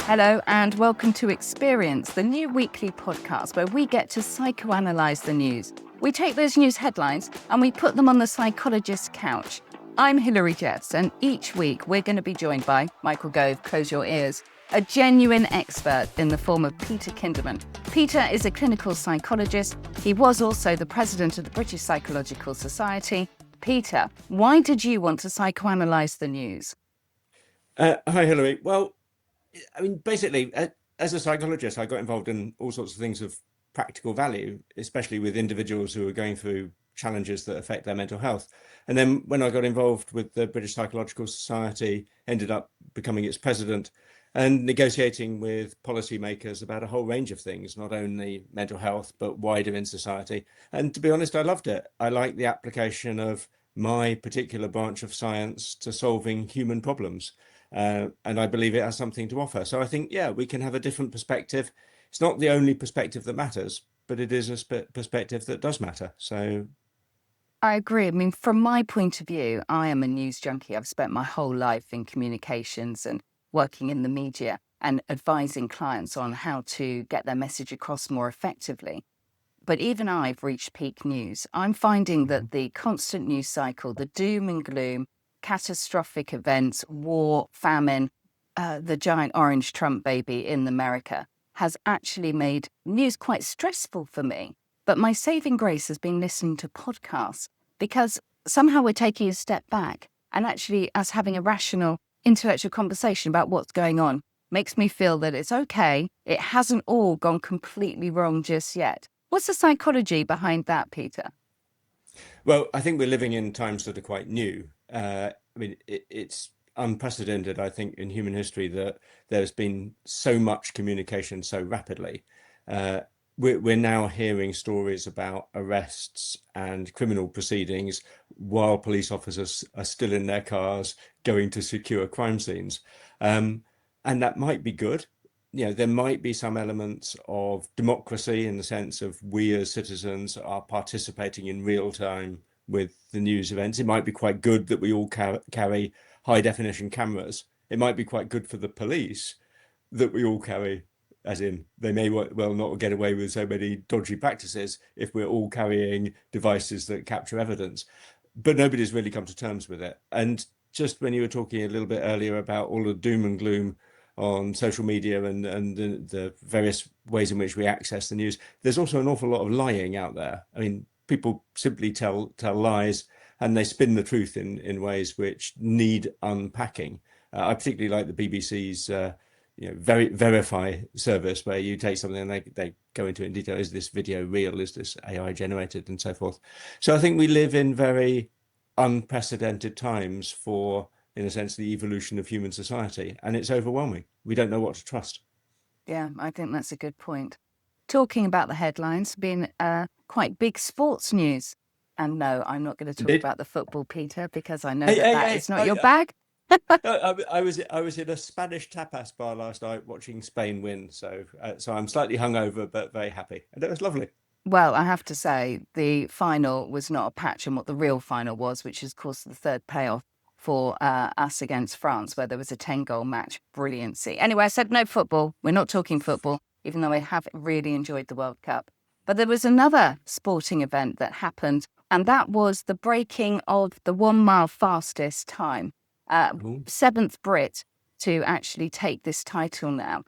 Hello and welcome to Experience, the new weekly podcast where we get to psychoanalyze the news. We take those news headlines and we put them on the psychologist's couch. I'm Hilary Jeffs, and each week we're going to be joined by Michael Gove, close your ears, a genuine expert in the form of Peter Kinderman. Peter is a clinical psychologist. He was also the president of the British Psychological Society. Peter, why did you want to psychoanalyze the news? Hi, Hilary. Well, I mean, basically, as a psychologist, I got involved in all sorts of things of practical value, especially with individuals who are going through challenges that affect their mental health. And then when I got involved with the British Psychological Society, ended up becoming its president and negotiating with policymakers about a whole range of things, not only mental health, but wider in society. And to be honest, I loved it. I like the application of my particular branch of science to solving human problems. And I believe it has something to offer. So I think, yeah, we can have a different perspective. It's not the only perspective that matters, but it is a perspective that does matter. So I agree. I mean, from my point of view, I am a news junkie. I've spent my whole life in communications and working in the media and advising clients on how to get their message across more effectively. But even I've reached peak news. I'm finding that the constant news cycle, the doom and gloom, catastrophic events, war, famine, the giant orange Trump baby in America has actually made news quite stressful for me. But my saving grace has been listening to podcasts, because somehow we're taking a step back and actually us having a rational intellectual conversation about what's going on makes me feel that it's okay. It hasn't all gone completely wrong just yet. What's the psychology behind that, Peter? well, I think we're living in times that are quite new. I mean, it's unprecedented, I think, in human history that there's been so much communication so rapidly. Uh, we're now hearing stories about arrests and criminal proceedings while police officers are still in their cars going to secure crime scenes. And that might be good. There might be some elements of democracy in the sense of we as citizens are participating in real time with the news events. It might be quite good that we all carry high definition cameras. It might be quite good for the police that we all carry, as in they may well not get away with so many dodgy practices if we're all carrying devices that capture evidence. But nobody's really come to terms with it. And just when you were talking a little bit earlier about all the doom and gloom on social media and the various ways in which we access the news, there's also an awful lot of lying out there. I mean, people simply tell lies, and they spin the truth in ways which need unpacking. I particularly like the BBC's verify service, where you take something and they go into it in detail. Is this video real? Is this AI generated, and so forth? So I think we live in very unprecedented times for, in a sense, the evolution of human society, and it's overwhelming. We don't know what to trust. Yeah, I think that's a good point. Talking about the headlines, been quite big sports news. And no, I'm not going to talk Indeed. about the football, Peter, because I know Hey, that hey, hey, is not your bag. I was in a Spanish tapas bar last night watching Spain win, so I'm slightly hungover but very happy, and it was lovely. Well, I have to say, the final was not a patch on what the real final was, which is, of course, the third playoff for us against France, where there was a 10-goal match. Brilliancy. Anyway, I said no football. We're not talking football, even though I have really enjoyed the World Cup. But there was another sporting event that happened, and that was the breaking of the 1 mile fastest time. Seventh Brit to actually take this title now.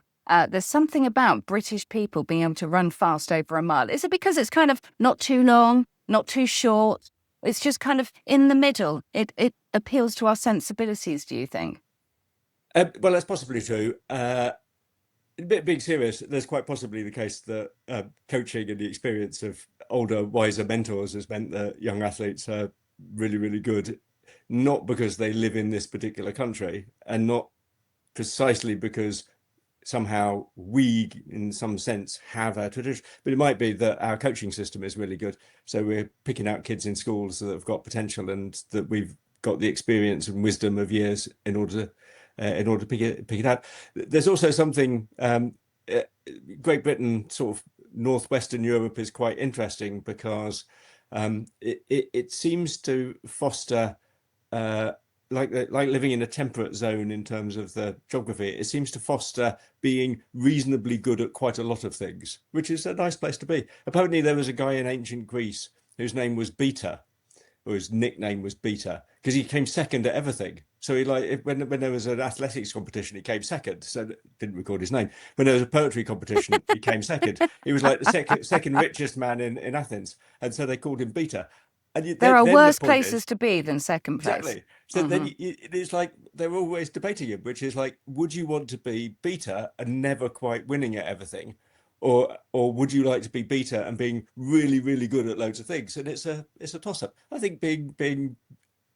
There's something about British people being able to run fast over a mile. Is it because it's kind of not too long, not too short? It's just kind of in the middle. It appeals to our sensibilities, do you think? Well, that's possibly true. Being serious, there's quite possibly the case that coaching and the experience of older, wiser mentors has meant that young athletes are really, really good, not because they live in this particular country, and not precisely because somehow we, in some sense, have our tradition, but it might be that our coaching system is really good. So we're picking out kids in schools that have got potential, and that we've got the experience and wisdom of years in order to pick it out. There's also something. Great Britain, sort of northwestern Europe, is quite interesting because it seems to foster like living in a temperate zone in terms of the geography. It seems to foster being reasonably good at quite a lot of things, which is a nice place to be. Apparently, there was a guy in ancient Greece whose name was Beta, or his nickname was Beta, because he came second at everything. So he when there was an athletics competition, he came second. So didn't record his name. When there was a poetry competition, he came second. He was like the second richest man in Athens, and so they called him Beta. And There are then the worse point is, places to be than second place. exactly. So then Hmm. it's like they're always debating it, which is like, would you want to be beta and never quite winning at everything, or would you like to be beta and being really really good at loads of things? And it's a toss up. I think being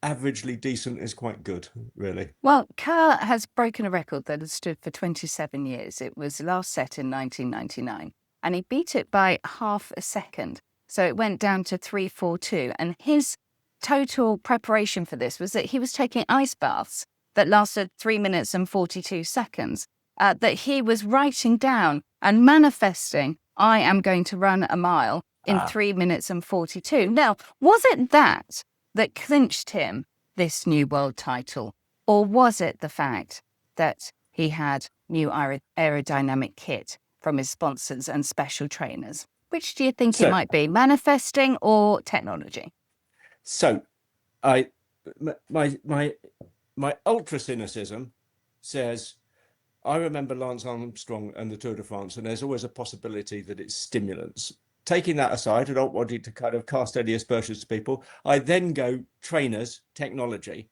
averagely decent is quite good, really. Well, Kerr has broken a record that has stood for 27 years. It was last set in 1999, and he beat it by half a second. So it went down to 3:42. And his total preparation for this was that he was taking ice baths that lasted 3 minutes and 42 seconds, that he was writing down and manifesting, I am going to run a mile in Ah, 3 minutes and 42. Now, was it that clinched him this new world title? Or was it the fact that he had new aerodynamic kit from his sponsors and special trainers? Which do you think it so might be, manifesting or technology? so I my my ultra cynicism says I remember Lance Armstrong and the Tour de France, and there's always a possibility that it's stimulants. Taking that aside, I don't want you to kind of cast any aspersions to people. I then go trainers, technology.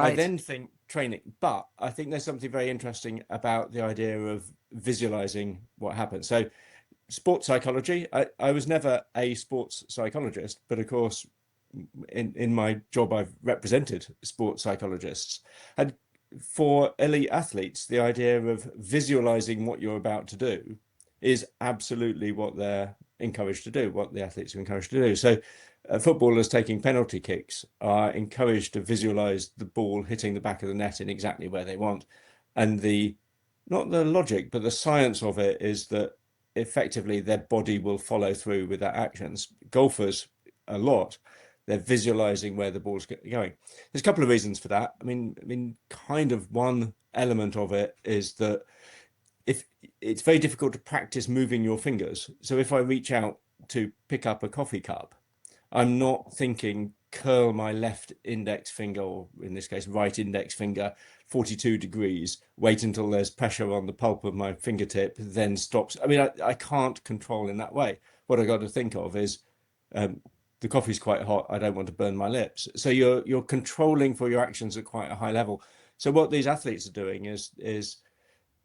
I Right. then think training, but I think there's something very interesting about the idea of visualizing what happens. So, sports psychology, I was never a sports psychologist, but of course, in my job, I've represented sports psychologists. And for elite athletes, the idea of visualizing what you're about to do is absolutely what they're encouraged to do, what the athletes are encouraged to do. So, footballers taking penalty kicks are encouraged to visualize the ball hitting the back of the net in exactly where they want. And the not the logic, but the science of it is that effectively their body will follow through with their actions. Golfers, a lot, they're visualizing where the ball's going. There's a couple of reasons for that. I mean, kind of one element of it is that if it's very difficult to practice moving your fingers. So if I reach out to pick up a coffee cup, I'm not thinking curl my left index finger, or in this case, right index finger, 42 degrees, wait until there's pressure on the pulp of my fingertip, then stops. I mean, I can't control in that way. What I got to think of is um, the coffee's quite hot. I don't want to burn my lips. So you're controlling for your actions at quite a high level. So what these athletes are doing is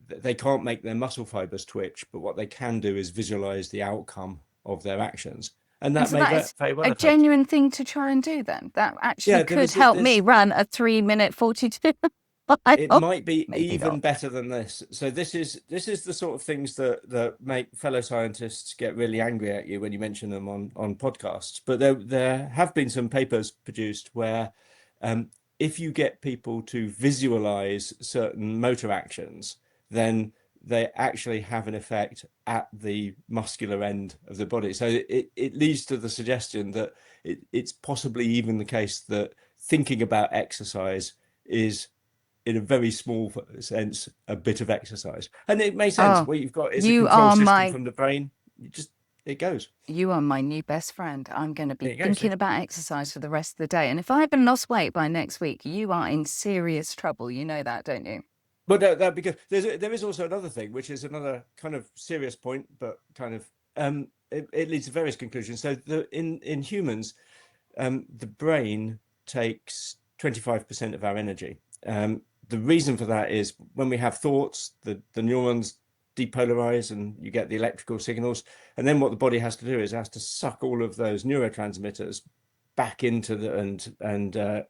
they can't make their muscle fibers twitch, but what they can do is visualize the outcome of their actions. And And that so may that is very well a have helped. genuine thing to try and do then. That actually Yeah, could help me there's run a 3 minute 42 it mile. might be Maybe even not. better than this. So this is the sort of things that make fellow scientists get really angry at you when you mention them on podcasts. But there have been some papers produced where um, if you get people to visualize certain motor actions, then they actually have an effect at the muscular end of the body. So it leads to the suggestion that it's possibly even the case that thinking about exercise is in a very small sense, a bit of exercise. And it makes sense. Oh, What you've got is a you control are system my from the brain. It goes. You are my new best friend. I'm going to There be you go. thinking about exercise for the rest of the day. And if I haven't lost weight by next week, you are in serious trouble. You know that, don't you? But that because there is also another thing, which is another kind of serious point, but kind of it leads to various conclusions. So in humans, the brain takes 25% of our energy. The reason for that is when we have thoughts, the neurons depolarize and you get the electrical signals. And then what the body has to do is it has to suck all of those neurotransmitters back into and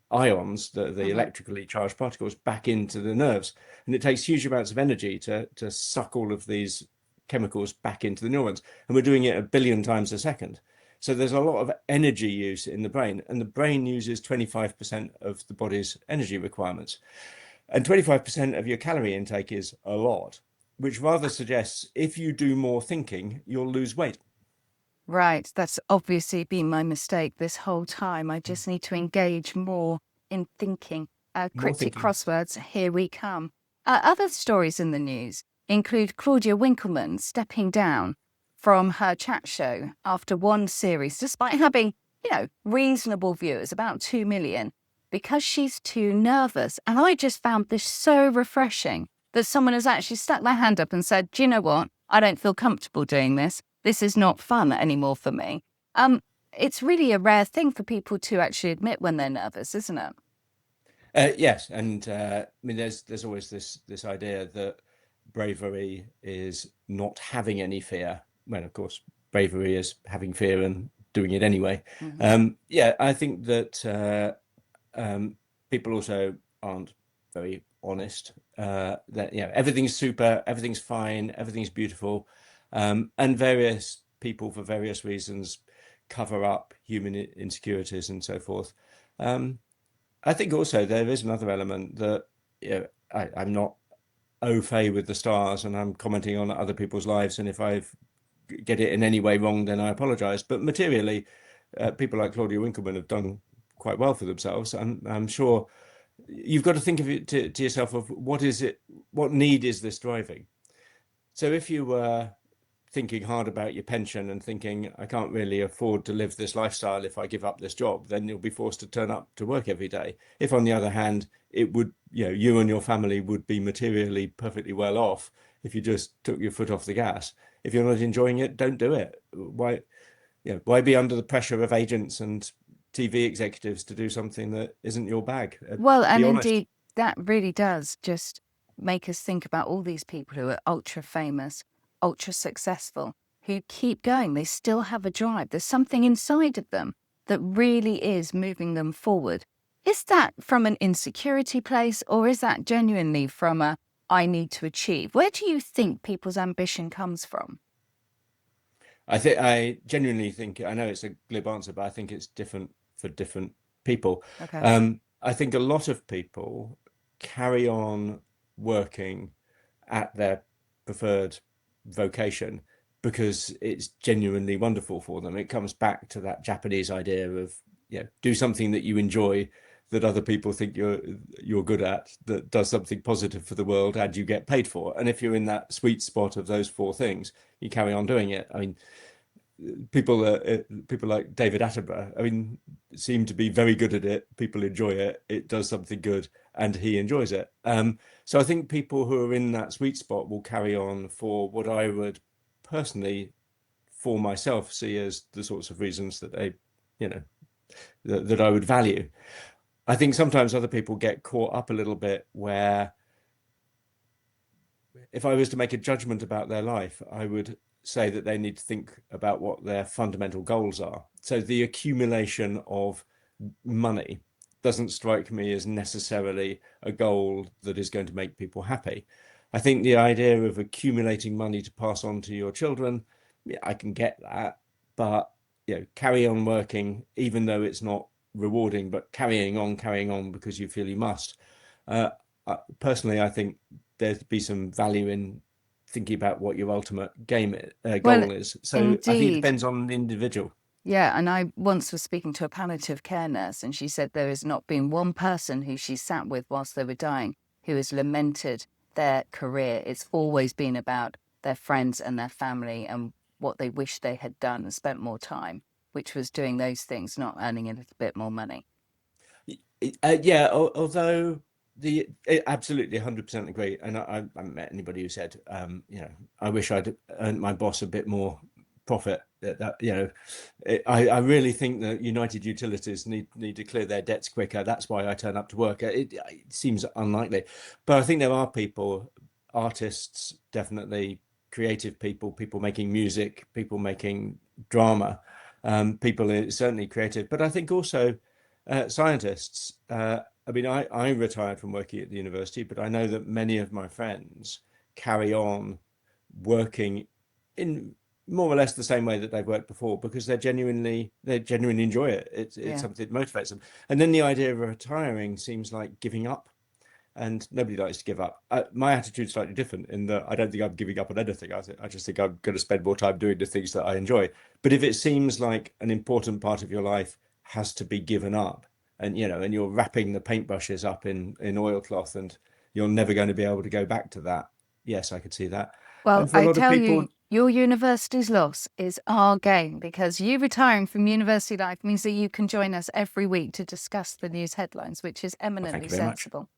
ions, the Hmm. electrically charged particles, back into the nerves. And it takes huge amounts of energy to suck all of these chemicals back into the neurons. And we're doing it a billion times a second. So there's a lot of energy use in the brain, and the brain uses 25% of the body's energy requirements. And 25% of your calorie intake is a lot, which rather suggests if you do more thinking, you'll lose weight. Right. That's obviously been my mistake this whole time. I just need to engage more in thinking. More Cryptic thinking. crosswords, here we come. Other stories in the news include Claudia Winkleman stepping down from her chat show after one series, despite having, reasonable viewers, about 2 million, because she's too nervous. And I just found this so refreshing that someone has actually stuck their hand up and said, do you know what? I don't feel comfortable doing this. This is not fun anymore for me. It's really a rare thing for people to actually admit when they're nervous, isn't it? Yes, and I mean, there's always this idea that bravery is not having any fear. When of course bravery is having fear and doing it anyway. Mm-hmm. Yeah, I think that people also aren't very honest. That everything's super, everything's fine, everything's beautiful, and various people for various reasons cover up human insecurities and so forth. I think also there is another element that I'm not au fait with the stars, and I'm commenting on other people's lives, and if I get it in any way wrong, then I apologise. But materially, people like Claudia Winkleman have done quite well for themselves. I'm sure you've got to think of it to yourself of what is it, what need is this driving? So if you were thinking hard about your pension and thinking, I can't really afford to live this lifestyle if I give up this job, then you'll be forced to turn up to work every day. If, on the other hand, it would, you and your family would be materially perfectly well off if you just took your foot off the gas. If you're not enjoying it, don't do it. Why be under the pressure of agents and TV executives to do something that isn't your bag? Well, Be and honest. indeed, that really does just make us think about all these people who are ultra famous, ultra successful, who keep going. They still have a drive. There's something inside of them that really is moving them forward. Is that from an insecurity place, or is that genuinely from a I need to achieve? Where do you think people's ambition comes from? I genuinely think, I know it's a glib answer, but I think it's different for different people. Okay. I think a lot of people carry on working at their preferred vocation because it's genuinely wonderful for them. It comes back to that Japanese idea of, do something that you enjoy, that other people think you're good at, that does something positive for the world, and you get paid for. And if you're in that sweet spot of those four things, you carry on doing it. I mean, people like David Attenborough, I mean, seem to be very good at it. People enjoy it. It does something good, and he enjoys it. So I think people who are in that sweet spot will carry on for what I would personally, for myself, see as the sorts of reasons that that I would value. I think sometimes other people get caught up a little bit where if I was to make a judgment about their life, I would say that they need to think about what their fundamental goals are. So the accumulation of money doesn't strike me as necessarily a goal that is going to make people happy. I think the idea of accumulating money to pass on to your children, yeah, I can get that, but carry on working, even though it's not rewarding, but carrying on because you feel you must. Uh, Personally, I think there'd be some value in thinking about what your ultimate Well, goal is. So I think it indeed. depends on the individual. Yeah, and I once was speaking to a palliative care nurse, and she said there has not been one person who she sat with whilst they were dying who has lamented their career. It's always been about their friends and their family and what they wish they had done and spent more time, which was doing those things, not earning a little bit more money. Yeah, although absolutely 100% agree. And I haven't met anybody who said, I wish I'd earned my boss a bit more profit. I really think that United Utilities need to clear their debts quicker. That's why I turn up to work. It seems unlikely, but I think there are people, artists, definitely creative people, people making music, people making drama, people certainly creative. But I think also scientists. I mean, I retired from working at the university, but I know that many of my friends carry on working in more or less the same way that they've worked before because they genuinely enjoy it. It's Yeah. something that motivates them. And then the idea of retiring seems like giving up, and nobody likes to give up. My attitude's slightly different in that I don't think I'm giving up on anything. I just think I'm going to spend more time doing the things that I enjoy. But if it seems like an important part of your life has to be given up, and and you're wrapping the paintbrushes up in oilcloth, and you're never going to be able to go back to that. Yes, I could see that. Well, And for a I lot of tell people, you, your university's loss is our gain, because you retiring from university life means that you can join us every week to discuss the news headlines, which is well, thank eminently you very much. sensible.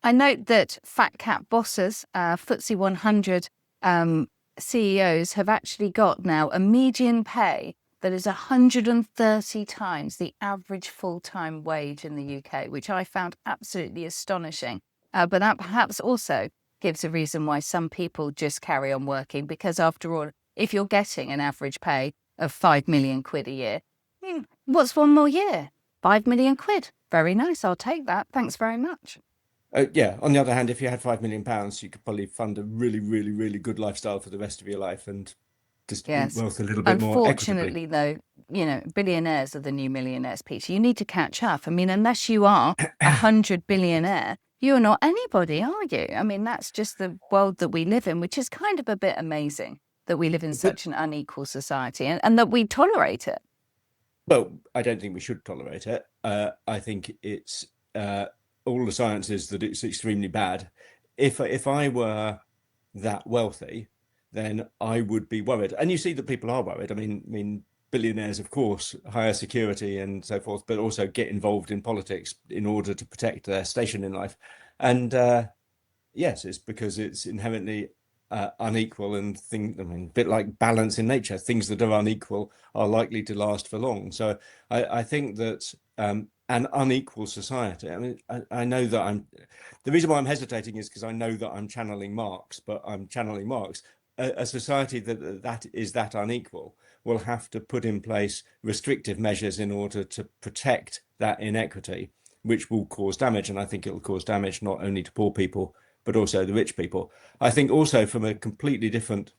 I note that fat cat bosses, FTSE 100 CEOs, have actually got now a median pay that is 130 times the average full-time wage in the UK, which I found absolutely astonishing. But that perhaps also gives a reason why some people just carry on working, because after all, if you're getting an average pay of 5 million quid a year, what's one more year? 5 million quid. Very nice. I'll take that. Thanks very much. Yeah. On the other hand, if you had £5 million, you could probably fund a really, really, really good lifestyle for the rest of your life and distribute Yes. wealth a little bit more equitably. Unfortunately, though, billionaires are the new millionaires, Peter. You need to catch up. I mean, unless you are 100 billionaire, you're not anybody, are you? I mean, that's just the world that we live in, which is kind of a bit amazing that we live in But such an unequal society, and that we tolerate it. well, I don't think we should tolerate it. I think it's all the science is that it's extremely bad. If I were that wealthy, then I would be worried. And you see that people are worried. I mean, billionaires, of course, hire security and so forth, but also get involved in politics in order to protect their station in life. And yes, it's because it's inherently unequal, and I mean, a bit like balance in nature. Things that are unequal are likely to last for long. So I think that an unequal society. I mean, I know that the reason why I'm hesitating is because I know that I'm channeling Marx, but I'm channeling Marx. A society that is that unequal will have to put in place restrictive measures in order to protect that inequity, which will cause damage. And I think it will cause damage not only to poor people, but also the rich people. I think also from a completely different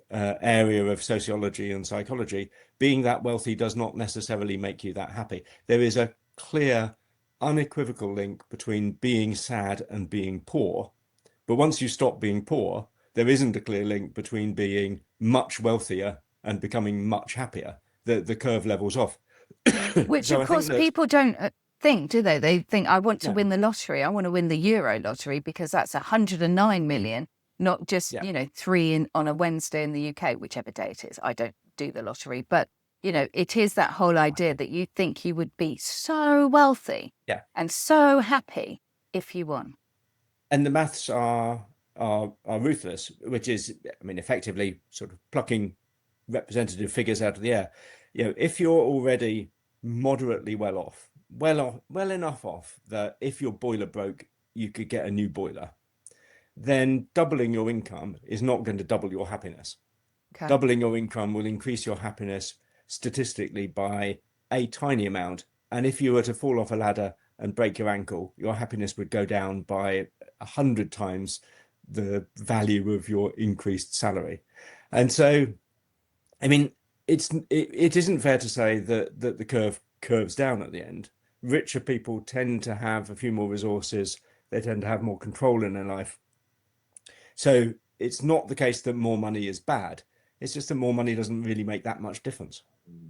area of sociology and psychology, being that wealthy does not necessarily make you that happy. There is a clear, unequivocal link between being sad and being poor. But once you stop being poor, there isn't a clear link between being much wealthier and becoming much happier. The curve levels off. Which, So of I think course, that people don't think, do they? They think, I want to no, win the lottery. I want to win the Euro lottery, because that's 109 million, not just, yeah, three on a Wednesday in the UK, whichever day it is. I don't do the lottery. But, it is that whole idea that you think you would be so wealthy yeah. and so happy if you won. And the maths are ruthless, which is, I mean, effectively sort of plucking representative figures out of the air. If you're already moderately well enough off that if your boiler broke, you could get a new boiler, then doubling your income is not going to double your happiness. Okay. Doubling your income will increase your happiness statistically by a tiny amount. And if you were to fall off a ladder and break your ankle, your happiness would go down by 100 times the value of your increased salary. And so, I mean, it isn't fair to say that the curve curves down at the end. Richer people tend to have a few more resources. They tend to have more control in their life. So it's not the case that more money is bad. It's just that more money doesn't really make that much difference.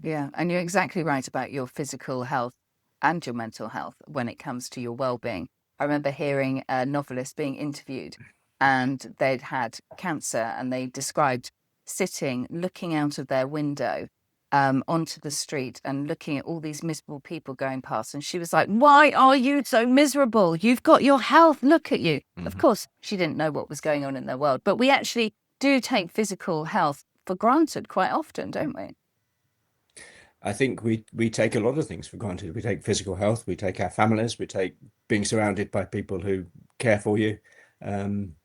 Yeah. And you're exactly right about your physical health and your mental health when it comes to your well-being. I remember hearing a novelist being interviewed, and they'd had cancer, and they described sitting, looking out of their window onto the street and looking at all these miserable people going past. And she was like, "Why are you so miserable? You've got your health. Look at you." Of course, she didn't know what was going on in their world, but we actually do take physical health for granted quite often, don't we? I think we take a lot of things for granted. We take physical health, we take our families, we take being surrounded by people who care for you. Um,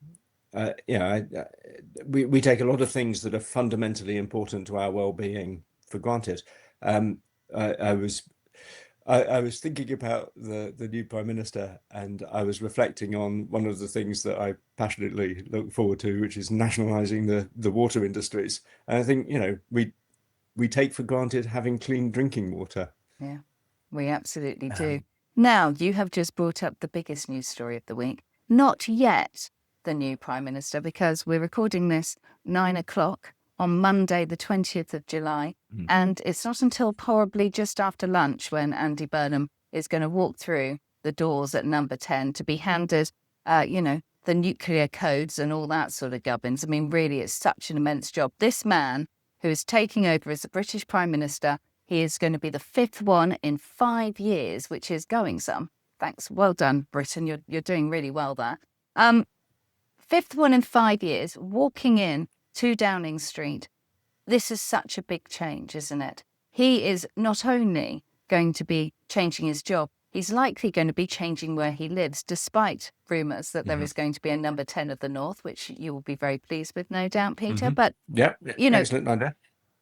we take a lot of things that are fundamentally important to our well-being for granted. Um, I was thinking about the new Prime Minister, and I was reflecting on one of the things that I passionately look forward to, which is nationalising the water industries. And I think, we take for granted having clean drinking water. Yeah, we absolutely do. Now, you have just brought up the biggest news story of the week. Not yet the new Prime Minister, because we're recording this 9 o'clock on Monday, the 20th of July. And it's not until probably just after lunch when Andy Burnham is going to walk through the doors at number 10 to be handed, the nuclear codes and all that sort of gubbins. I mean, really, it's such an immense job. This man who is taking over as the British Prime Minister, he is going to be the 5th one in 5 years, which is going some. Thanks. Well done, Britain. You're doing really well there. 5th one in 5 years, walking in to Downing Street. This is such a big change, isn't it? He is not only going to be changing his job, he's likely going to be changing where he lives, despite rumours that there is going to be a number 10 of the North, which you will be very pleased with, no doubt, Peter. But, excellent idea.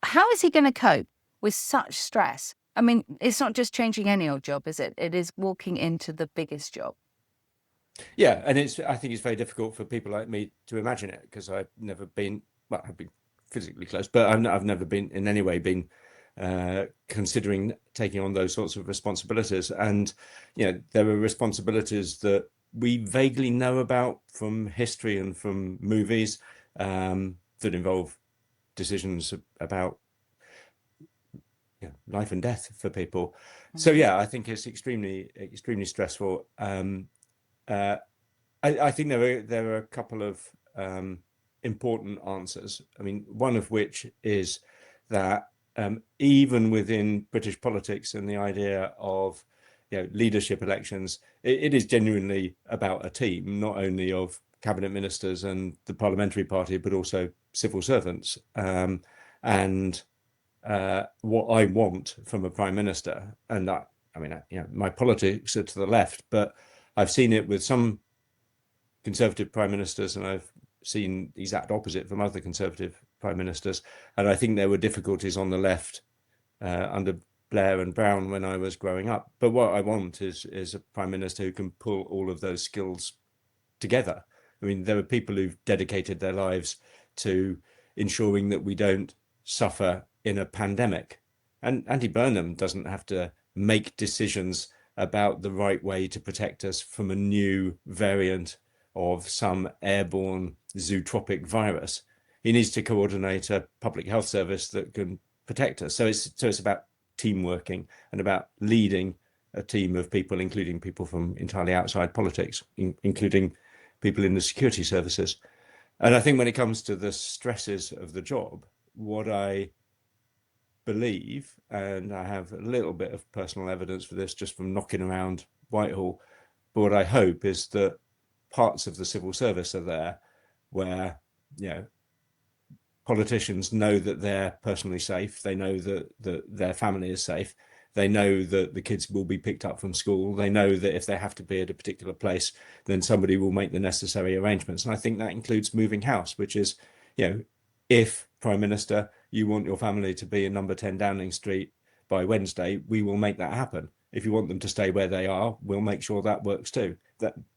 How is he going to cope with such stress? I mean, it's not just changing any old job, is it? It is walking into the biggest job. Yeah, and I think it's very difficult for people like me to imagine it, because I've never been, well, I've been physically close, but I've never been in any way been considering taking on those sorts of responsibilities. And there are responsibilities that we vaguely know about from history and from movies that involve decisions about life and death for people. So yeah, I think it's extremely stressful. I think there are a couple of important answers. I mean, one of which is that even within British politics and the idea of leadership elections, it is genuinely about a team, not only of cabinet ministers and the parliamentary party, but also civil servants. And what I want from a prime minister, and my politics are to the left, but I've seen it with some Conservative prime ministers, and I've seen the exact opposite from other Conservative prime ministers. And I think there were difficulties on the left under Blair and Brown when I was growing up. But what I want is a prime minister who can pull all of those skills together. I mean, there are people who've dedicated their lives to ensuring that we don't suffer in a pandemic. And Andy Burnham doesn't have to make decisions about the right way to protect us from a new variant of some airborne zootropic virus. He needs to coordinate a public health service that can protect us. So it's about team working and about leading a team of people, including people from entirely outside politics, including people in the security services. And I think when it comes to the stresses of the job, what I believe, and I have a little bit of personal evidence for this just from knocking around Whitehall, but what I hope is that parts of the civil service are there where politicians know that they're personally safe, they know that their family is safe, they know that the kids will be picked up from school, they know that if they have to be at a particular place, then somebody will make the necessary arrangements. And I think that includes moving house, which is, if Prime Minister, you want your family to be in number 10 Downing Street by Wednesday, we will make that happen. If you want them to stay where they are, we'll make sure that works too.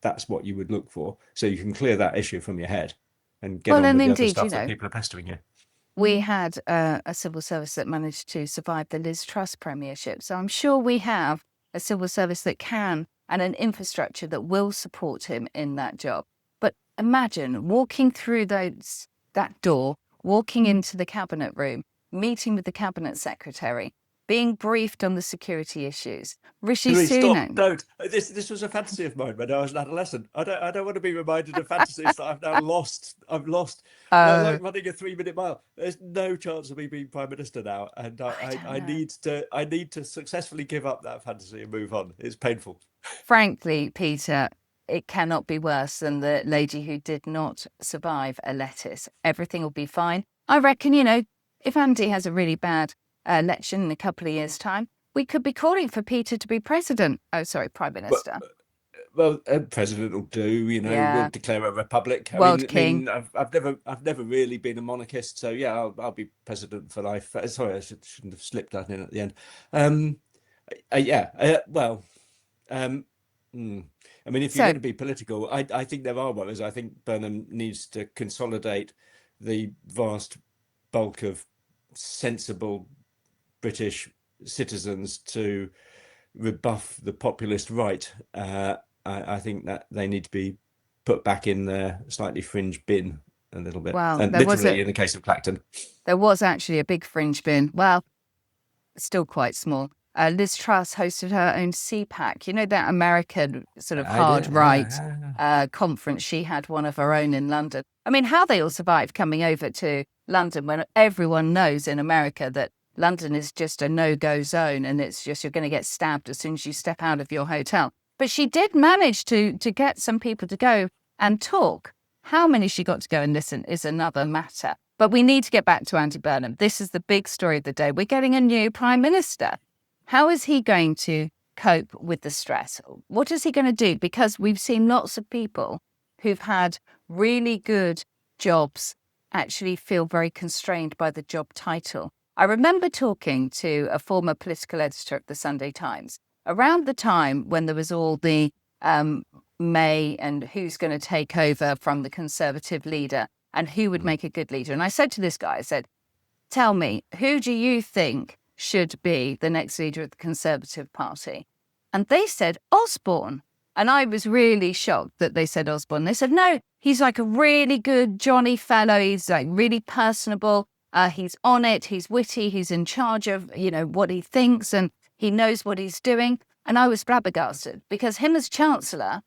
That's what you would look for. So you can clear that issue from your head and get on with the other stuff that people are pestering you. We had a civil service that managed to survive the Liz Truss premiership. So I'm sure we have a civil service that can, and an infrastructure that will support him in that job. But imagine walking through that door, walking into the cabinet room, meeting with the cabinet secretary, being briefed on the security issues. Rishi Sunak. Stop, don't. This was a fantasy of mine when I was an adolescent. I don't want to be reminded of fantasies that I've now lost. I've lost. Like running a 3-minute mile. There's no chance of me being prime minister now, and I need to successfully give up that fantasy and move on. It's painful. Frankly, Peter, it cannot be worse than the lady who did not survive a lettuce. Everything will be fine. I reckon, if Andy has a really bad election in a couple of years' time, we could be calling for Peter to be president. Oh, sorry, prime minister. Well, president will do. We'll declare a republic. World king. I've never really been a monarchist, so yeah, I'll be president for life. Sorry, I shouldn't have slipped that in at the end. I mean, if you're going to be political, I think there are worries. I think Burnham needs to consolidate the vast bulk of sensible British citizens to rebuff the populist right. I think that they need to be put back in their slightly fringe bin a little bit. Well, and literally in the case of Clacton. There was actually a big fringe bin. Well, still quite small. Liz Truss hosted her own CPAC, you know, that American sort of I hard did. right conference. She had one of her own in London. I mean, how they all survived coming over to London when everyone knows in America that London is just a no-go zone, and it's just you're going to get stabbed as soon as you step out of your hotel. But she did manage to get some people to go and talk. How many she got to go and listen is another matter. But we need to get back to Andy Burnham. This is the big story of the day. We're getting a new prime minister. How is he going to cope with the stress? What is he going to do? Because we've seen lots of people who've had really good jobs actually feel very constrained by the job title. I remember talking to a former political editor of the Sunday Times around the time when there was all the May and who's going to take over from the Conservative leader and who would make a good leader. And I said to this guy, I said, tell me, who do you think should be the next leader of the Conservative Party? And they said Osborne. And I was really shocked that they said Osborne. They said, no, he's like a really good Johnny fellow. He's like really personable. He's on it. He's witty. He's in charge of, you know, what he thinks, and he knows what he's doing. And I was flabbergasted because him as Chancellor,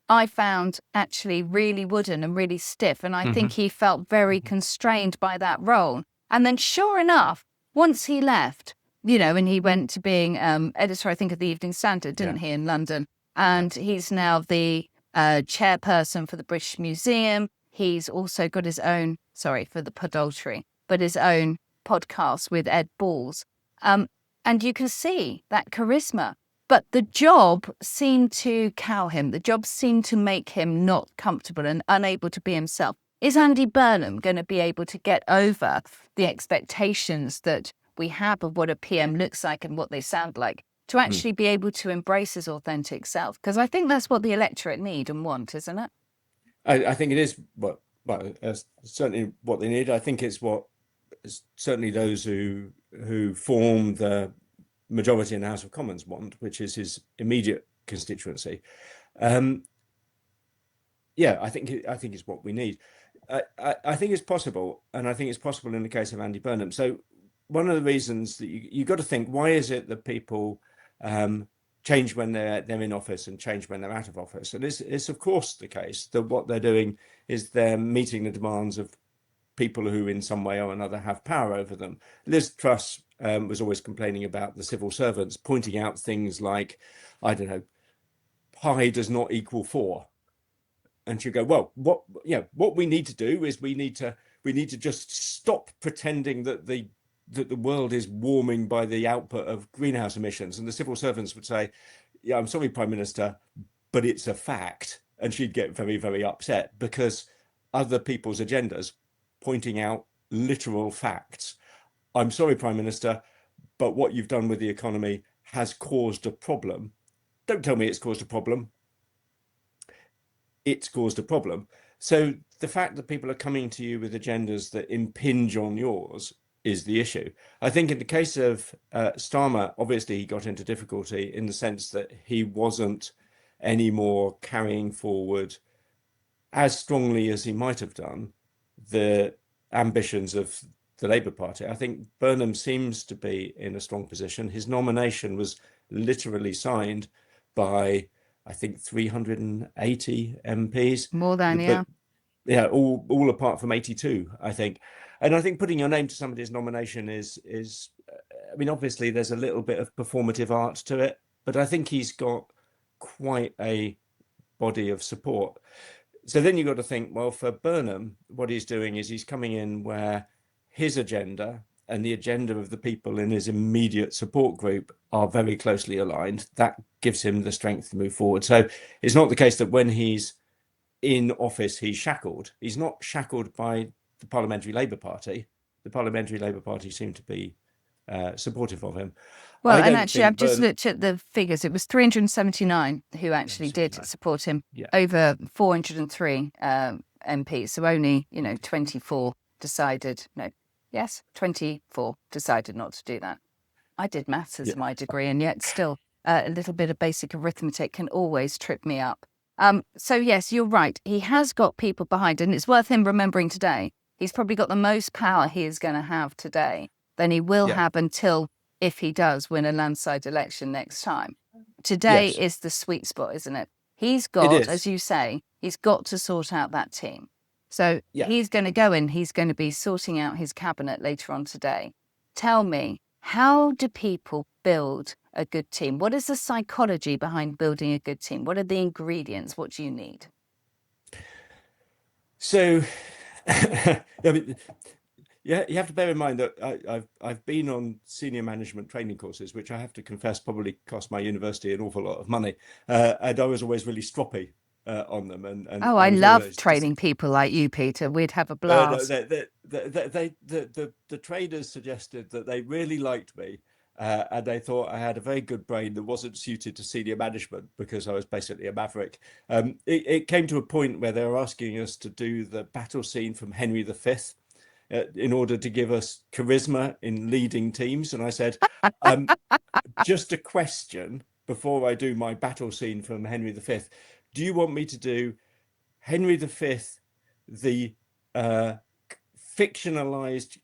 I found actually really wooden and really stiff. And I think he felt very constrained by that role. And then sure enough, once he left, you know, and he went to being editor, I think, of the Evening Standard, didn't he, in London? And he's now the chairperson for the British Museum. He's also got his own, sorry for the podultry, but his own podcast with Ed Balls. And you can see that charisma. But the job seemed to cow him. The job seemed to make him not comfortable and unable to be himself. Is Andy Burnham going to be able to get over the expectations that we have of what a PM looks like and what they sound like, to actually be able to embrace his authentic self? Because I think that's what the electorate need and want, isn't it? I think it is certainly what they need. I think it's what certainly those who form the majority in the House of Commons want, which is his immediate constituency. I think it's what we need. I think it's possible, and I think it's possible in the case of Andy Burnham. So one of the reasons that you got to think, why is it that people change when they're in office and change when they're out of office? And it's of course the case that what they're doing is they're meeting the demands of people who in some way or another have power over them. Liz Truss was always complaining about the civil servants, pointing out things like, I don't know, pi does not equal 4. And she'd go, well, what we need to do is we need to just stop pretending that the world is warming by the output of greenhouse emissions. And the civil servants would say, yeah, I'm sorry, Prime Minister, but it's a fact. And she'd get very, very upset because other people's agendas pointing out literal facts. I'm sorry, Prime Minister, but what you've done with the economy has caused a problem. Don't tell me it's caused a problem. It's caused a problem. So the fact that people are coming to you with agendas that impinge on yours is the issue. I think in the case of Starmer, obviously he got into difficulty in the sense that he wasn't anymore carrying forward as strongly as he might have done the ambitions of the Labour Party. I think Burnham seems to be in a strong position. His nomination was literally signed by, I think, 380 MPs. More than, yeah. Yeah, all apart from 82, I think. And I think putting your name to somebody's nomination is I mean, obviously there's a little bit of performative art to it, but I think he's got quite a body of support. So then you've got to think, well, for Burnham, what he's doing is he's coming in where his agenda and the agenda of the people in his immediate support group are very closely aligned. That gives him the strength to move forward. So it's not the case that when he's in office, he's shackled. He's not shackled by the Parliamentary Labour Party. The Parliamentary Labour Party seem to be supportive of him. Well, and actually, I've just looked at the figures. It was 379 who actually did support him, over 403 MPs. So only, 24 decided, 24 decided not to do that. I did maths as my degree, and yet still a little bit of basic arithmetic can always trip me up. So yes, you're right. He has got people behind, and it's worth him remembering today. He's probably got the most power he is going to have today than he will have until if he does win a landslide election next time. Today Yes, is the sweet spot, isn't it? He's it got, as is. you say, he's got to sort out that team. So Yeah. he's going to go in, he's going to be sorting out his cabinet later on today. Tell me, how do people build a good team? What is the psychology behind building a good team? What are the ingredients? What do you need? So, I mean, yeah, you have to bear in mind that I've been on senior management training courses, which I have to confess probably cost my university an awful lot of money, and I was always really stroppy on them, and Oh, I I was love always training people like you, Peter. We'd have a no, blast. the traders suggested that they really liked me, and they thought I had a very good brain that wasn't suited to senior management because I was basically a maverick. It came to a point where they were asking us to do the battle scene from Henry V in order to give us charisma in leading teams, and I said, um, just a question before I do my battle scene from Henry V. Do you want me to do Henry V, the uh, fictionalized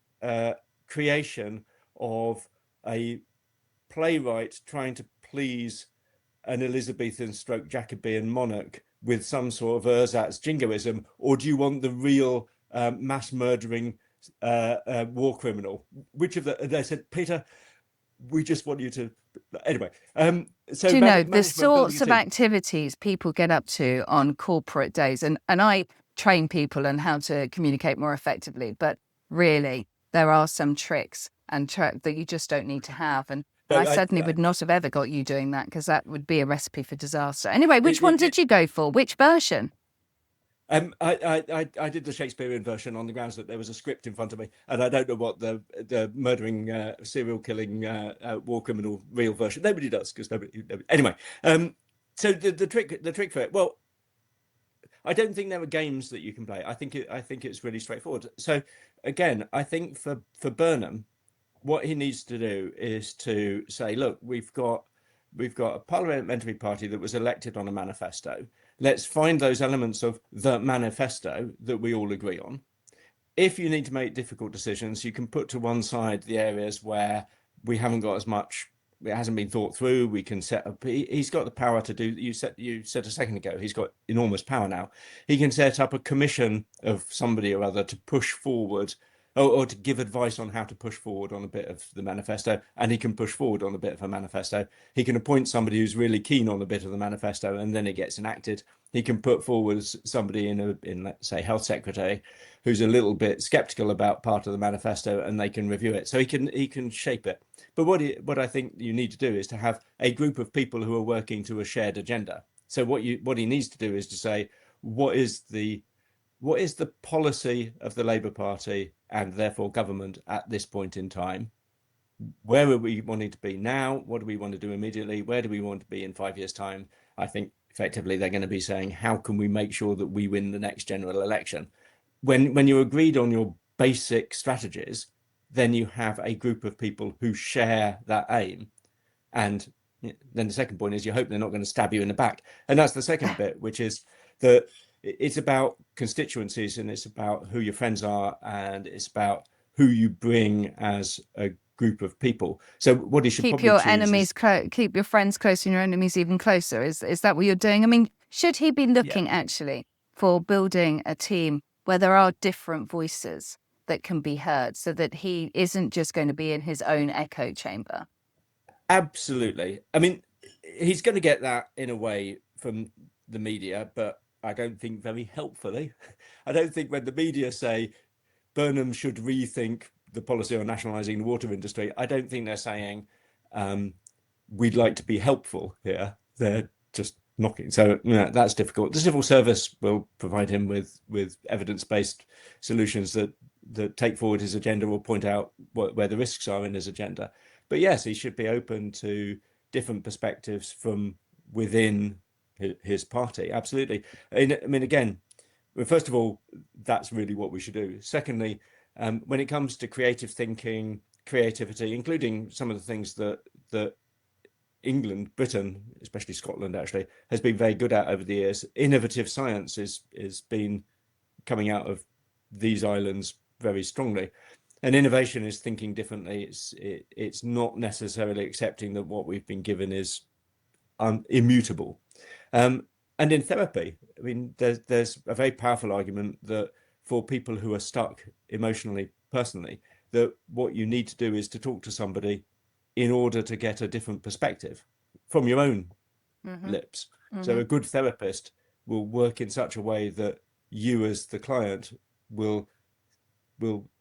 creation of a playwright trying to please an Elizabethan stroke Jacobean monarch with some sort of ersatz jingoism, or do you want the real mass murdering war criminal? Which of the? They said, Peter, we just want you to. Anyway, so Do you know the management building a sorts of team. activities people get up to on corporate days? And I train people on how to communicate more effectively, but really, there are some tricks and that you just don't need to have. And I No, certainly would not have ever got you doing that because that would be a recipe for disaster. Anyway, which one it, did you go for? Which version? I did the Shakespearean version on the grounds that there was a script in front of me, and I don't know what the murdering, serial killing, war criminal real version. Nobody does because nobody. Anyway, so the trick for it. Well, I don't think there are games that you can play. I think it's really straightforward. So again, I think for Burnham, what he needs to do is to say, look, we've got a parliamentary party that was elected on a manifesto. Let's find those elements of the manifesto that we all agree on. If you need to make difficult decisions, you can put to one side the areas where we haven't got as much, it hasn't been thought through. We can set up, he's got the power to do, you said a second ago, he's got enormous power now. He can set up a commission of somebody or other to push forward or to give advice on how to push forward on a bit of the manifesto, and he can push forward on a bit of a manifesto. He can appoint somebody who's really keen on a bit of the manifesto, and then it gets enacted. He can put forward somebody in let's say health secretary who's a little bit skeptical about part of the manifesto, and they can review it. So he can shape it. But what I think you need to do is to have a group of people who are working to a shared agenda. So what he needs to do is to say, what is the policy of the Labour Party and therefore government at this point in time? Where are we wanting to be now? What do we want to do immediately? Where do we want to be in 5 years' time? I think effectively they're going to be saying, how can we make sure that we win the next general election? When you're agreed on your basic strategies, then you have a group of people who share that aim. And then the second point is you hope they're not going to stab you in the back. And that's the second bit, which is that it's about constituencies, and it's about who your friends are, and it's about who you bring as a group of people. So what he should Keep probably your choose enemies is, close, keep your friends close and your enemies even closer. Is that what you're doing? I mean, should he be yeah, looking actually for building a team where there are different voices that can be heard so that he isn't just going to be in his own echo chamber? absolutely. I mean, he's going to get that in a way from the media, but I don't think very helpfully. I don't think when the media say Burnham should rethink the policy on nationalising the water industry, I don't think they're saying um, we'd like to be helpful here. They're just knocking. So that's difficult. The civil service will provide him with evidence-based solutions that take forward his agenda or point out where the risks are in his agenda. But yes, he should be open to different perspectives from within his party. Absolutely. I mean, again, well, first of all, that's really what we should do. Secondly, when it comes to creative thinking, creativity, including some of the things that England, Britain, especially Scotland, actually has been very good at over the years. Innovative science is been coming out of these islands very strongly. And innovation is thinking differently. It's not necessarily accepting that what we've been given is immutable. And in therapy, I mean, there's a very powerful argument that for people who are stuck emotionally, personally, that what you need to do is to talk to somebody in order to get a different perspective from your own lips. So a good therapist will work in such a way that you as the client will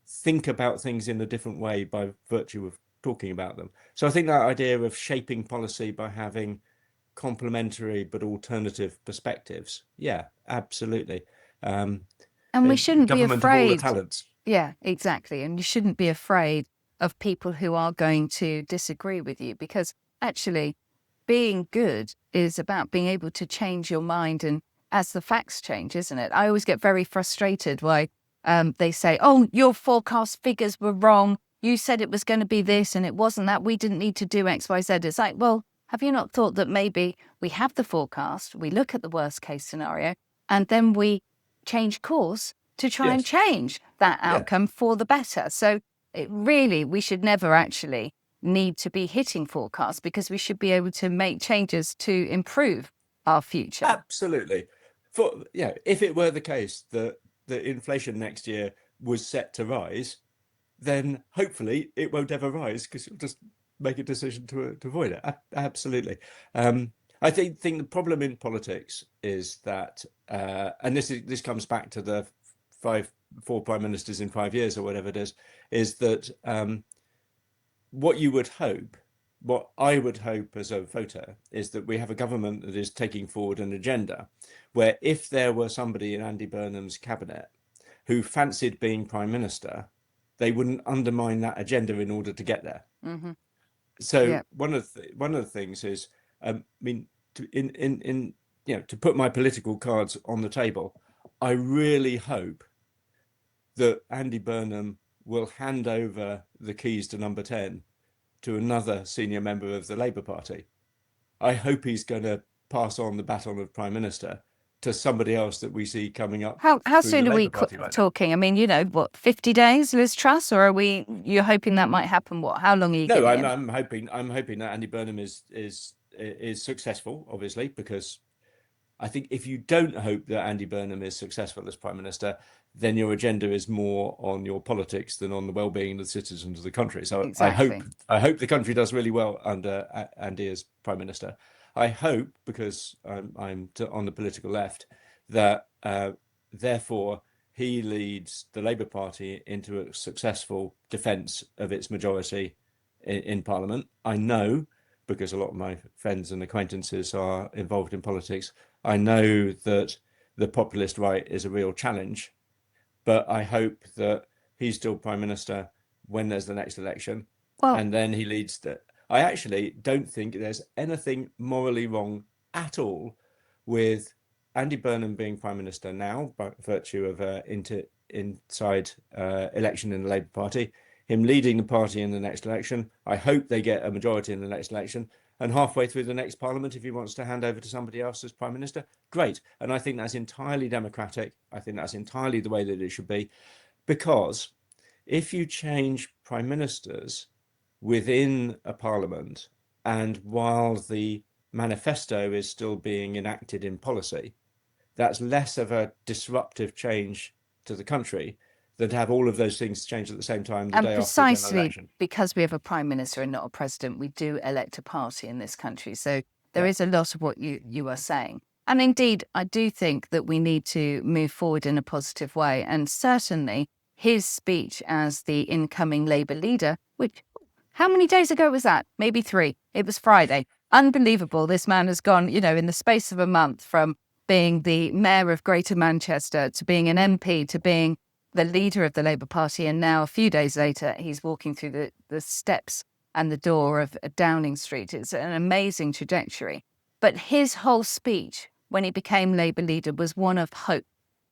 think about things in a different way by virtue of talking about them. So I think that idea of shaping policy by having complementary but alternative perspectives, yeah, absolutely. And we shouldn't be Government of all the afraid. talents. Yeah, exactly. And you shouldn't be afraid of people who are going to disagree with you, because actually being good is about being able to change your mind and as the facts change, isn't it? I always get very frustrated why they say, oh, your forecast figures were wrong. You said it was going to be this and it wasn't that. We didn't need to do X, Y, Z. It's like, well, have you not thought that maybe we have the forecast, we look at the worst case scenario, and then we change course to try and Yes. change that Yeah. outcome for the better? So we should never actually need to be hitting forecasts, because we should be able to make changes to improve our future. Absolutely. If it were the case that the inflation next year was set to rise, then hopefully it won't ever rise, because you'll just make a decision to avoid it. Absolutely. I think the problem in politics is that, and this comes back to the four prime ministers in 5 years or whatever it is that what I would hope as a voter is that we have a government that is taking forward an agenda where if there were somebody in Andy Burnham's cabinet who fancied being prime minister, they wouldn't undermine that agenda in order to get there. So Yeah. one of the things is, I mean, to put my political cards on the table, I really hope that Andy Burnham will hand over the keys to number 10 to another senior member of the Labour Party. I hope he's going to pass on the baton of Prime Minister to somebody else that we see coming up. How soon are we talking? I mean, 50 days, Liz Truss, or you're hoping that might happen? How long are you No, giving I'm hoping that Andy Burnham is successful, obviously, because I think if you don't hope that Andy Burnham is successful as Prime Minister, then your agenda is more on your politics than on the well-being of the citizens of the country. So Exactly. I hope the country does really well under Andy as Prime Minister. I hope, because I'm on the political left, that therefore he leads the Labour Party into a successful defence of its majority in Parliament. I know, because a lot of my friends and acquaintances are involved in politics, I know that the populist right is a real challenge, but I hope that he's still Prime Minister when there's the next election, and then he leads the. I actually don't think there's anything morally wrong at all with Andy Burnham being Prime Minister now by virtue of inside election in the Labour Party, him leading the party in the next election. I hope they get a majority in the next election. And halfway through the next parliament, if he wants to hand over to somebody else as prime minister, great. And I think that's entirely democratic. I think that's entirely the way that it should be. Because if you change prime ministers within a parliament, and while the manifesto is still being enacted in policy, that's less of a disruptive change to the country than to have all of those things change at the same time the day after the general election. Because we have a prime minister and not a president, we do elect a party in this country. So there is a lot of what you are saying. And indeed, I do think that we need to move forward in a positive way. And certainly his speech as the incoming Labour leader, which, how many days ago was that? Maybe 3. It was Friday. Unbelievable. This man has gone, in the space of a month, from being the mayor of Greater Manchester to being an MP to being the leader of the Labour Party, and now a few days later he's walking through the steps and the door of Downing Street. It's an amazing trajectory. But his whole speech when he became Labour leader was one of hope.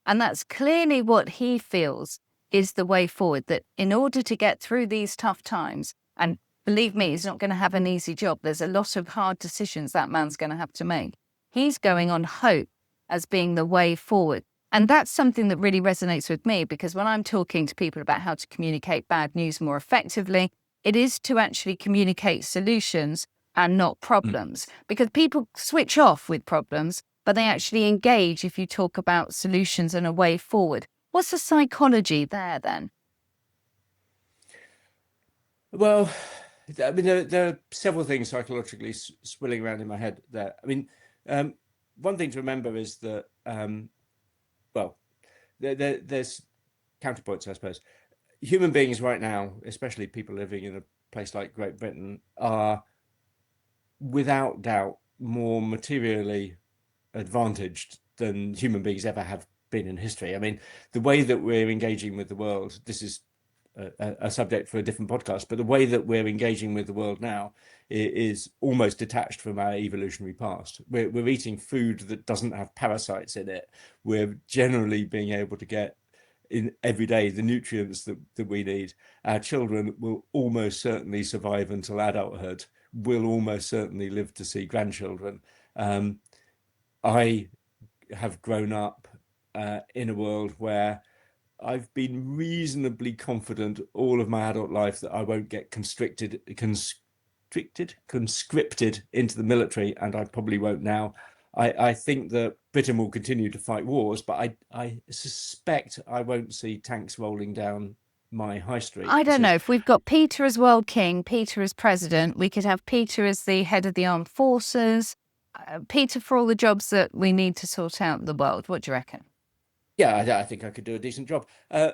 And that's clearly what he feels is the way forward, that in order to get through these tough times, and believe me, he's not going to have an easy job. There's a lot of hard decisions that man's going to have to make. He's going on hope as being the way forward. And that's something that really resonates with me, because when I'm talking to people about how to communicate bad news more effectively, it is to actually communicate solutions and not problems, because people switch off with problems, but they actually engage if you talk about solutions and a way forward. What's the psychology there then? Well, I mean, there are several things psychologically swirling around in my head there. I mean, one thing to remember is that, well, there's counterpoints, I suppose. Human beings right now, especially people living in a place like Great Britain, are without doubt more materially advantaged than human beings ever have been in history. I mean, the way that we're engaging with the world, this is a subject for a different podcast, but the way that we're engaging with the world now is almost detached from our evolutionary past. We're eating food that doesn't have parasites in it. We're generally being able to get in every day the nutrients that we need. Our children will almost certainly survive until adulthood, will almost certainly live to see grandchildren. I have grown up in a world where I've been reasonably confident all of my adult life that I won't get conscripted into the military, and I probably won't now. I think that Britain will continue to fight wars, but I suspect I won't see tanks rolling down my high street. I don't know. If we've got Peter as world king, Peter as president, we could have Peter as the head of the armed forces, Peter for all the jobs that we need to sort out the world. What do you reckon? Yeah, I think I could do a decent job. And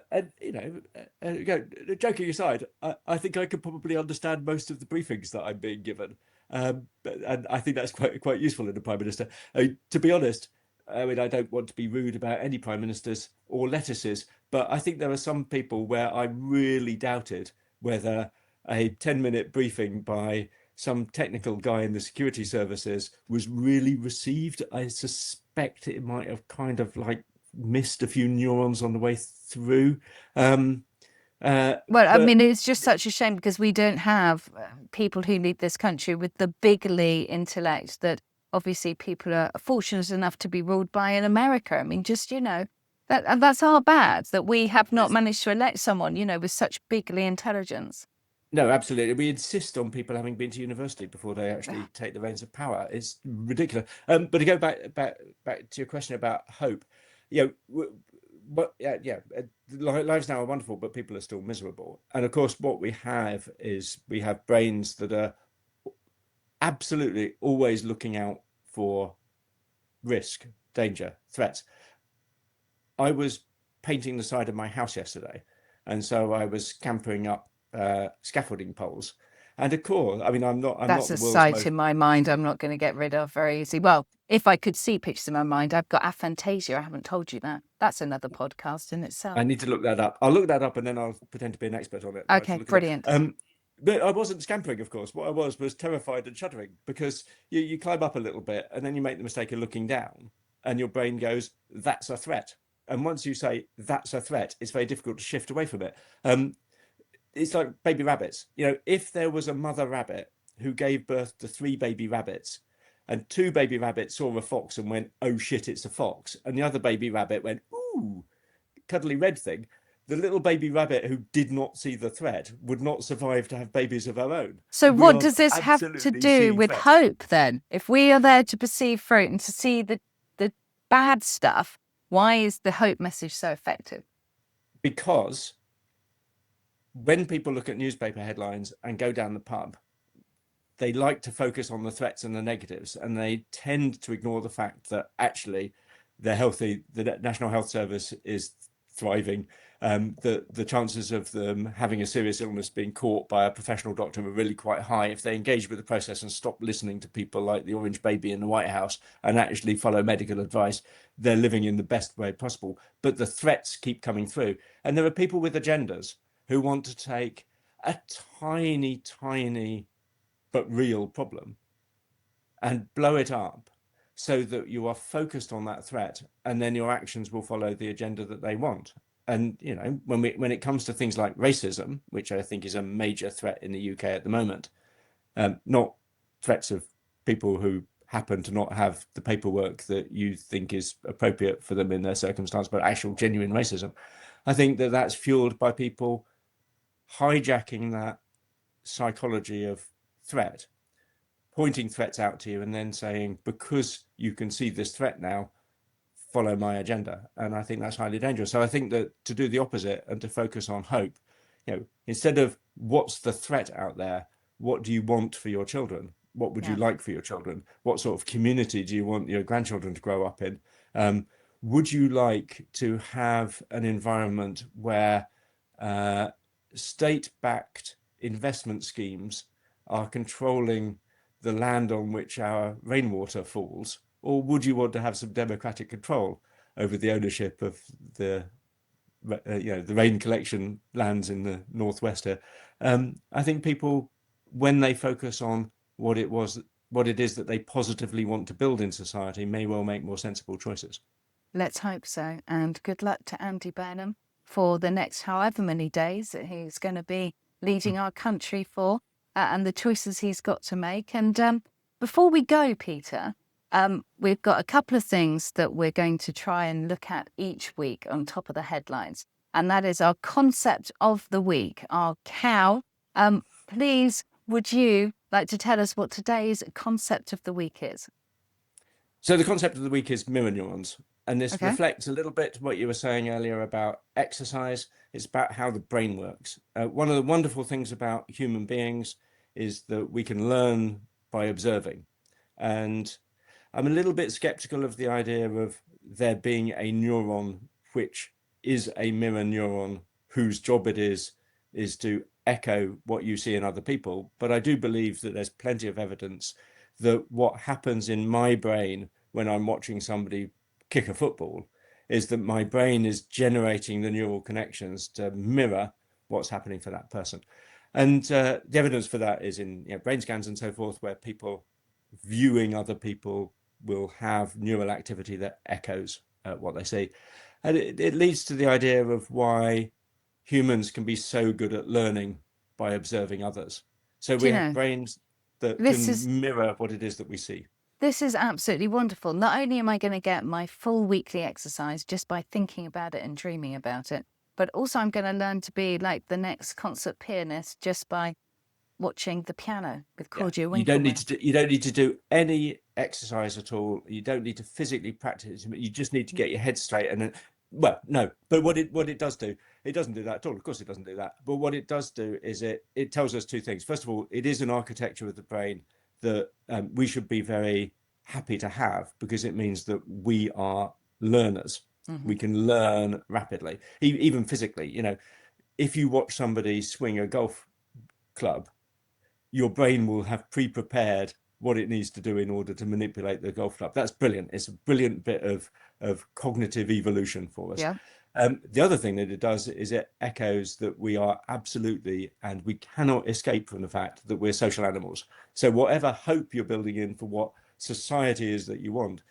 joking aside, I think I could probably understand most of the briefings that I'm being given, and I think that's quite useful in a prime minister. To be honest, I mean, I don't want to be rude about any prime ministers or lettuces, but I think there are some people where I really doubted whether a 10-minute briefing by some technical guy in the security services was really received. I suspect it might have kind of like missed a few neurons on the way through. Well, I mean, it's just such a shame, because we don't have people who lead this country with the bigly intellect that obviously people are fortunate enough to be ruled by in America. I mean, just, that's our bad, that we have not managed to elect someone, with such bigly intelligence. No, absolutely. We insist on people having been to university before they actually take the reins of power. It's ridiculous. But to go back to your question about hope, lives now are wonderful, but people are still miserable. And of course, what we have is we have brains that are absolutely always looking out for risk, danger, threats. I was painting the side of my house yesterday, and so I was scampering up scaffolding poles. And of course, I mean, I'm not That's the a world's sight most. in my mind I'm not going to get rid of very easy. Well, if I could see pictures in my mind, I've got aphantasia. I haven't told you that. That's another podcast in itself. I need to look that up. I'll look that up and then I'll pretend to be an expert on it. Okay, brilliant. But I wasn't scampering, of course. What I was terrified and shuddering, because you climb up a little bit and then you make the mistake of looking down, and your brain goes, "That's a threat." And once you say that's a threat, it's very difficult to shift away from it. It's like baby rabbits. If there was a mother rabbit who gave birth to 3 baby rabbits, and 2 baby rabbits saw a fox and went, "Oh shit, it's a fox," and the other baby rabbit went, "Ooh, cuddly red thing," the little baby rabbit who did not see the threat would not survive to have babies of her own. So We what are does this have to absolutely do seeing with threats. hope then? If we are there to perceive fruit and to see the bad stuff, why is the hope message so effective? Because when people look at newspaper headlines and go down the pub, they like to focus on the threats and the negatives, and they tend to ignore the fact that actually they're healthy. The National Health Service is thriving. The chances of them having a serious illness being caught by a professional doctor are really quite high if they engage with the process and stop listening to people like the Orange Baby in the White House and actually follow medical advice. They're living in the best way possible. But the threats keep coming through. And there are people with agendas who want to take a tiny, tiny but real problem and blow it up so that you are focused on that threat, and then your actions will follow the agenda that they want. And when it comes to things like racism, which I think is a major threat in the UK at the moment, not threats of people who happen to not have the paperwork that you think is appropriate for them in their circumstance, but actual genuine racism. I think that that's fueled by people hijacking that psychology of threat, pointing threats out to you, and then saying, because you can see this threat now, follow my agenda. And I think that's highly dangerous. So I think that to do the opposite and to focus on hope, instead of what's the threat out there, what do you want for your children? What would you Yeah. like for your children? What sort of community do you want your grandchildren to grow up in? Would you like to have an environment where state-backed investment schemes are controlling the land on which our rainwater falls? Or would you want to have some democratic control over the ownership of the the rain collection lands in the northwest here? I think people, when they focus on what it is that they positively want to build in society, may well make more sensible choices. Let's hope so. And good luck to Andy Burnham for the next however many days that he's going to be leading our country for, and the choices he's got to make. And before we go, Peter, we've got a couple of things that we're going to try and look at each week on top of the headlines. And that is our concept of the week, our cow. Please, would you like to tell us what today's concept of the week is? So the concept of the week is mirror neurons. And this Okay. reflects a little bit what you were saying earlier about exercise. It's about how the brain works. One of the wonderful things about human beings is that we can learn by observing. And I'm a little bit skeptical of the idea of there being a neuron which is a mirror neuron whose job it is to echo what you see in other people. But I do believe that there's plenty of evidence that what happens in my brain when I'm watching somebody kick a football is that my brain is generating the neural connections to mirror what's happening for that person. And the evidence for that is in brain scans and so forth, where people viewing other people will have neural activity that echoes what they see. And it leads to the idea of why humans can be so good at learning by observing others. So Do we you have know, brains that this is can mirror what it is that we see. This is absolutely wonderful. Not only am I going to get my full weekly exercise just by thinking about it and dreaming about it, but also I'm going to learn to be like the next concert pianist just by watching the piano with Yeah, Claudia you don't need Winkleman. to you don't need to do any exercise at all. You don't need to physically practice. You just need to get your head straight. And then, well, no, but what it does do, it doesn't do that at all. Of course, it doesn't do that. But what it does do is it tells us two things. First of all, it is an architecture of the brain that we should be very happy to have, because it means that we are learners. Mm-hmm. We can learn rapidly, even physically. If you watch somebody swing a golf club, your brain will have pre-prepared what it needs to do in order to manipulate the golf club. That's brilliant. It's a brilliant bit of cognitive evolution for us. Yeah. The other thing that it does is it echoes that we are absolutely, and we cannot escape from the fact that we're social animals. So whatever hope you're building in for what society is that you want,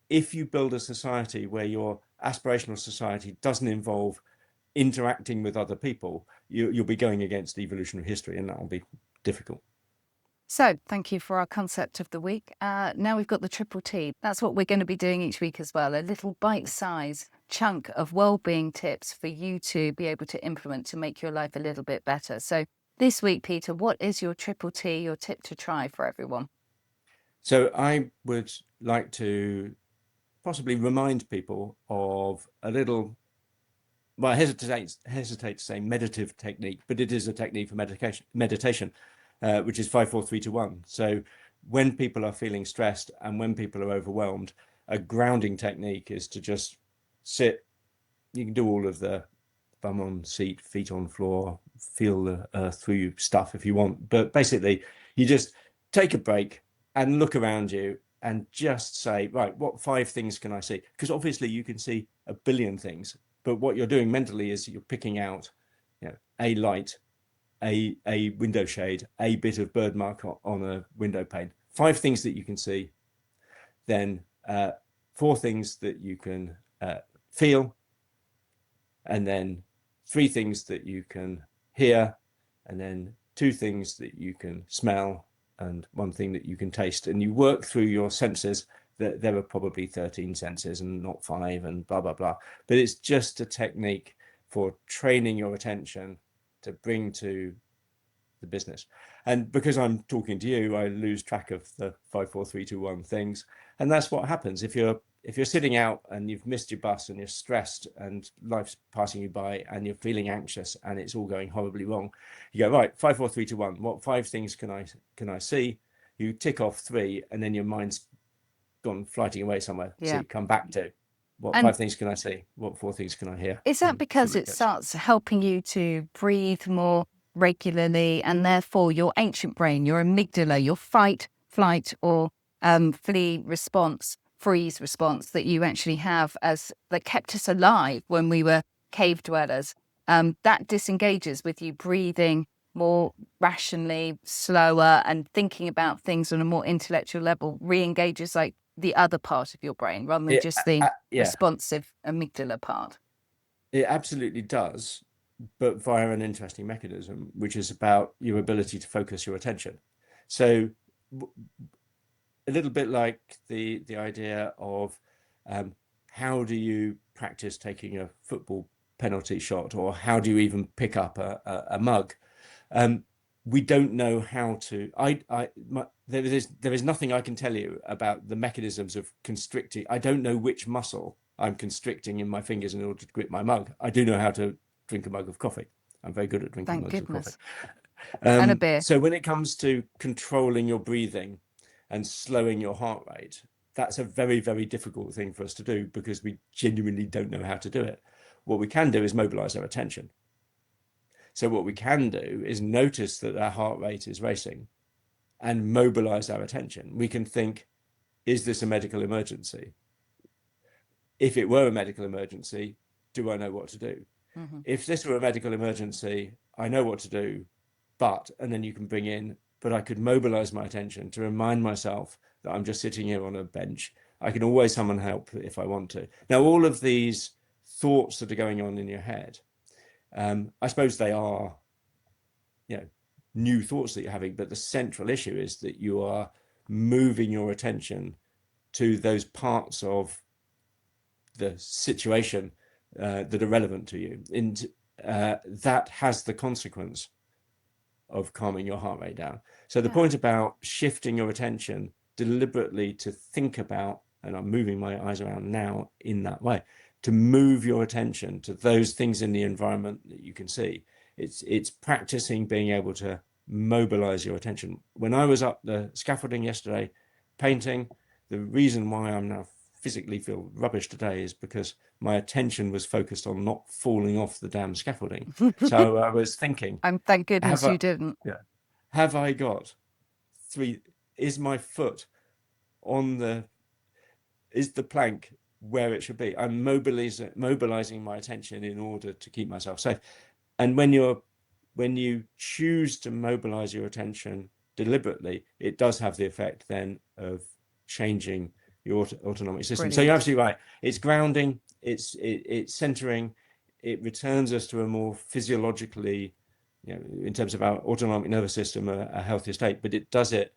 if you build a society where your aspirational society doesn't involve interacting with other people, you'll be going against evolutionary history, and that will be difficult. So thank you for our concept of the week. Now we've got the triple T. That's what we're going to be doing each week as well. A little bite-sized chunk of well-being tips for you to be able to implement to make your life a little bit better. So this week, Peter, what is your triple T, your tip to try for everyone? So I would like to possibly remind people of a little, well, I hesitate to say meditative technique, but it is a technique for meditation, which is 5 4 3 2 1. So when people are feeling stressed and when people are overwhelmed, a grounding technique is to just sit. You can do all of the bum on seat, feet on floor, feel the earth through stuff if you want. But basically, you just take a break and look around you and just say, right, what 5 things can I see? Because obviously you can see a billion things, but what you're doing mentally is you're picking out, a light, a window shade, a bit of bird mark on a window pane. 5 things that you can see, then 4 things that you can feel, and then 3 things that you can hear, and then 2 things that you can smell, and one thing that you can taste, and you work through your senses. That there are probably 13 senses and not 5 and blah, blah, blah. But it's just a technique for training your attention to bring to the business. And because I'm talking to you, I lose track of the 5, 4, 3, 2, 1 things. And that's what happens if you're sitting out and you've missed your bus and you're stressed and life's passing you by and you're feeling anxious and it's all going horribly wrong. You go, right, 5, 4, 3, 2, 1. What 5 things can I see? You tick off 3, and then your mind's gone flighting away somewhere. Yeah. So you come back to what And 5 things can I see? What 4 things can I hear? Is that because it starts helping you to breathe more regularly, and therefore your ancient brain, your amygdala, your fight, flight, or flee response, freeze response that you actually have that kept us alive when we were cave dwellers, that disengages with you breathing more rationally, slower, and thinking about things on a more intellectual level, re-engages like the other part of your brain rather than just the responsive amygdala part? It absolutely does, but via an interesting mechanism, which is about your ability to focus your attention. So a little bit like the idea of how do you practice taking a football penalty shot, or how do you even pick up a mug? We don't know how to. There is nothing I can tell you about the mechanisms of constricting. I don't know which muscle I'm constricting in my fingers in order to grip my mug. I do know how to drink a mug of coffee. I'm very good at drinking mugs of coffee. And a beer. So when it comes to controlling your breathing and slowing your heart rate, that's a very, very difficult thing for us to do because we genuinely don't know how to do it. What we can do is mobilize our attention. So what we can do is notice that our heart rate is racing and mobilize our attention. We can think, is this a medical emergency? If it were a medical emergency, do I know what to do? Mm-hmm. If this were a medical emergency, I know what to do, and then you can bring in, but I could mobilize my attention to remind myself that I'm just sitting here on a bench. I can always summon help if I want to. Now, all of these thoughts that are going on in your head, I suppose they are, new thoughts that you're having, but the central issue is that you are moving your attention to those parts of the situation that are relevant to you. And that has the consequence of calming your heart rate down. So the point about shifting your attention deliberately to think about, and I'm moving my eyes around now in that way, to move your attention to those things in the environment that you can see. It's practicing being able to mobilize your attention. When I was up the scaffolding yesterday painting, the reason why I'm now physically feel rubbish today is because my attention was focused on not falling off the damn scaffolding. So I was thinking, thank goodness you didn't. Yeah. Have I got 3? Is my foot on is the plank where it should be? I'm mobilizing my attention in order to keep myself safe. And when you choose to mobilize your attention deliberately, it does have the effect then of changing your autonomic system. Brilliant. So you're absolutely right. It's grounding, it's centering, it returns us to a more physiologically, in terms of our autonomic nervous system, a healthier state, but it does it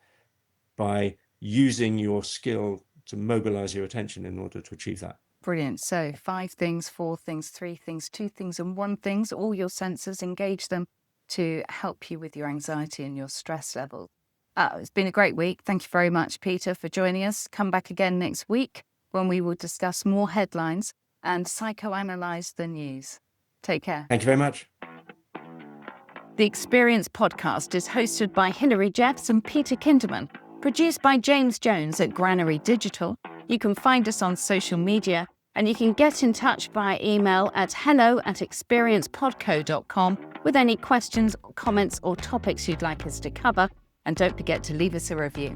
by using your skill to mobilize your attention in order to achieve that. Brilliant. So 5 things, 4 things, 3 things, 2 things, and 1 thing. All your senses, engage them to help you with your anxiety and your stress level. It's been a great week. Thank you very much, Peter, for joining us. Come back again next week when we will discuss more headlines and psychoanalyze the news. Take care. Thank you very much. The Experience podcast is hosted by Hilary Jeffs and Peter Kinderman, produced by James Jones at Granary Digital. You can find us on social media, and you can get in touch via email at hello@experiencepodco.com with any questions, comments, or topics you'd like us to cover. And don't forget to leave us a review.